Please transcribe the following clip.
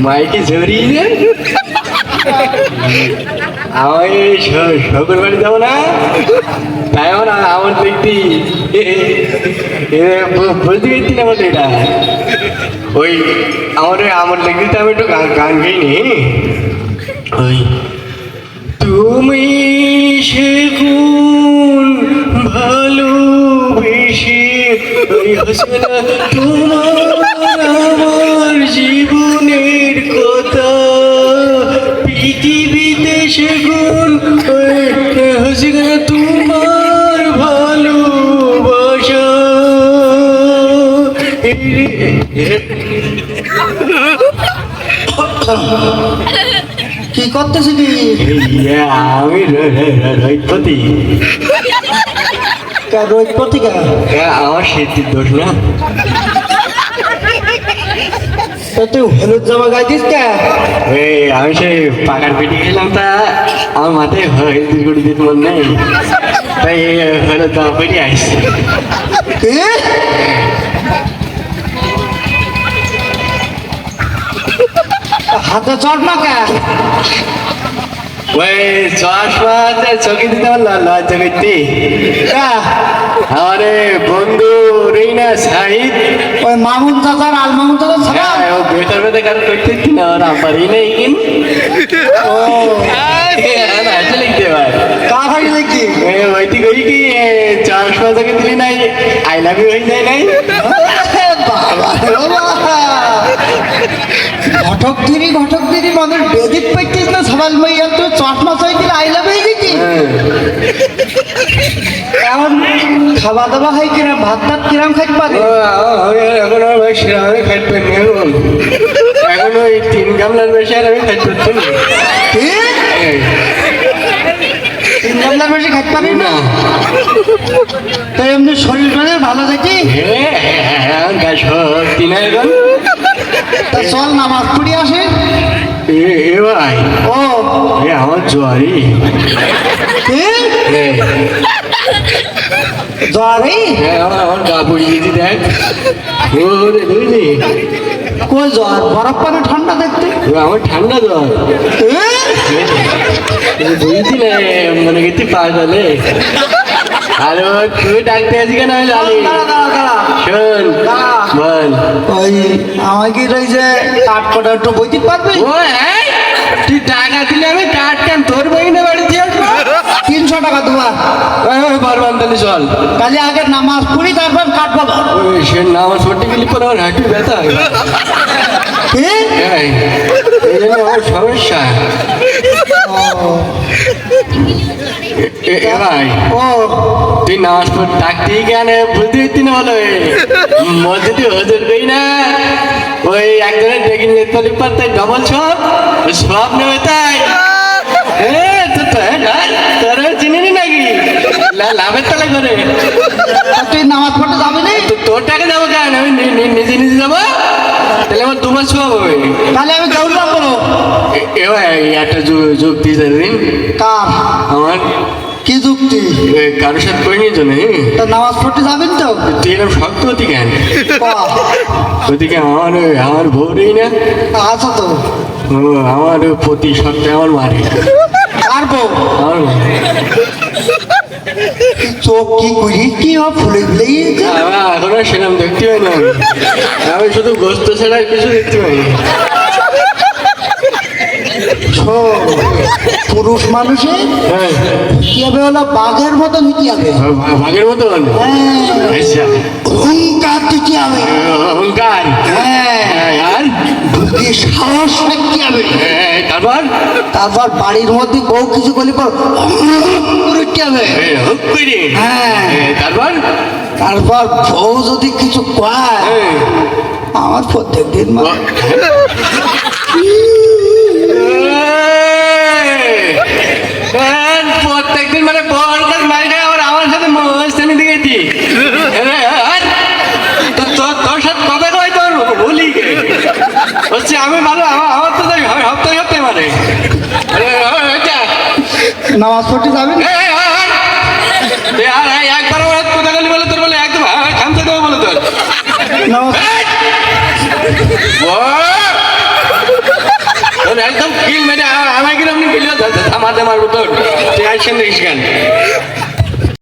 মাইকে জড়িয়ে আমি শকুর বাড়ি যাবো না, তাই না আমার দেখতি বলতে গেছি না বলতে এটা ওই আমার দেখতে আমি একটু গান গাইনি ওই তুমি সেগুন ভালোবেসে তোমার আমার জীবনের কথা পৃথিবীতে সেগুন হসে তোমার ভালোবাসা কি করতেছি কি? আমি রোহিতপতি। রোহিতপতি কে? আমার শীতের দোষ না। তুই হলুদ জামা গাইছিস কে? আমি সেই পাকার পেটি গেলাম, তা আমার মাথায় হলুদ গুড়ি দিতে মন নেই, তাই হলুদ জামা পেটি আসছে। হাতে চশমা কে? ওই চশমা চোখে দিতে পারলাম লজ্জা করতে। আমার বন্ধু রিনা সাহিদ, ওই মামুন চাচার আল মামুন চাচার ছাড়া ও বেটার বেটা কারণ করতে না ওর আমারই নেই কিন আসলে লিখতে পার কার হাড়ি দেখি ওইটি করি কি চশমা চোখে দিলি নাই আই লাভ ইউ হয়ে যায় নাই। ঘটক দিদি মনের বেদিক পাইতিস না সবাল মাইয়া তো চশমা চাই দিলে আই লাভ হয়ে গেছি। এখন খাওয়া দাওয়া হয় কিরাম, ভাত টাত কিরাম খাইতে পারে? এখন আমার সেরামে খাইতে পারি এখন ওই 3 গামলার বেশি আর আমি খাইতে পারছি না। 3 গামলার বেশি খাইতে পারি না? তাই এমনি শরীর টরীর ভালো দেখি? এখন গাছ শক্তি না এখন। তা চল নামাজ পড়ি আসে। এ ভাই ও আমার জোয়ারি জ্বরে আমার গা পড়িয়ে দিয়েছি দেখ। ওরে বুঝলি কই জ্বর? বরফ পানি ঠান্ডা দেখতে। আমার ঠান্ডা জ্বর বুঝছি না, মনে করছি পাগলে। আর তুই ডাকতে আছি কেন আমি জানি। শোন বল। ওই আমাকে ওই যে কাঠ কটা একটু বইতে পারবি? ও হ্যাঁ, তুই টাকা দিলে আমি কাঠ কেন তোর বই না বাড়ি দিয়ে আসবো। 300 টাকা তোমার। পারবান তাহলে চল। কাজে আগে নামাজ পড়ি তারপর কাঠ পাবা। ওই সে নামাজ পড়তে গেলে পরে আমার হাঁটু ব্যথা হয়। এই জন্য আমার সমস্যা। ভাই ও তুই নামাজ পড় ডাকতেই কেন বুঝতে পারতি না বলো মসজিদে হজুর কই না ওই একজনের ডেকে নিয়ে তলি পার তাই ডবল সব নেবে তাই তোর চিনিনি নাকি লাভের তালে করে। তুই নামাজ পড়তে যাবি না? তোর টাকা যাবো কেন, আমি নিজে যাবো, তাহলে আমার 2 মাস সব হবে। তাহলে আমি গৌরব করো। এবার একটা যুক্তি দিন কার? আমার কি যুক্তি? কারোর সাথে করে নিয়ে জন্য তা নামাজ পড়তে যাবেন তো? তুই এরকম শক্ত হতি কেন? ওদিকে আমার ভোরেই না। আচ্ছা তো ও আমার প্রতি সপ্তাহে আমার মারে। পারবো আমার চোখ কি করি কি ফুলে ফুলে এখন আর সেরকম দেখতে পাই না, আমি শুধু গোস্ত ছাড়া আর কিছু দেখতে পাই। পুরুষ মানুষের হ্যাঁ কি হবে হলো বাঘের মতন হইতে হবে। ভাগের মতন আচ্ছা অহংকার দিতে হবে। অহংকার আর বুদ্ধি সাহস রাখতে হবে। তারপর তারপর বাড়ির মধ্যে বউ কিছু করলে পর করতে হবে। হুক করে হ্যাঁ তারপর তারপর বউ যদি কিছু কয় আমার প্রত্যেক দিন প্রত্যেকদিন মানে বড় মারিটা আবার আমার সাথে মস্তানি দিয়েছি। তোর সাথে কথা কয় তোর ভুলি হচ্ছে আমি ভালো আমার তো হপ্তাহে হপ্তাহে মানে নামাজ পড়তে যাবেন। একবার কথা বলি বলে তোর বলে একদম খামতে দেবো বলে তোর নামাজ তোর একদম কিল মেরে আমাকে কিরকম কিলো থামাতে মারবো তোর তুই আসছেন দেখিস কেন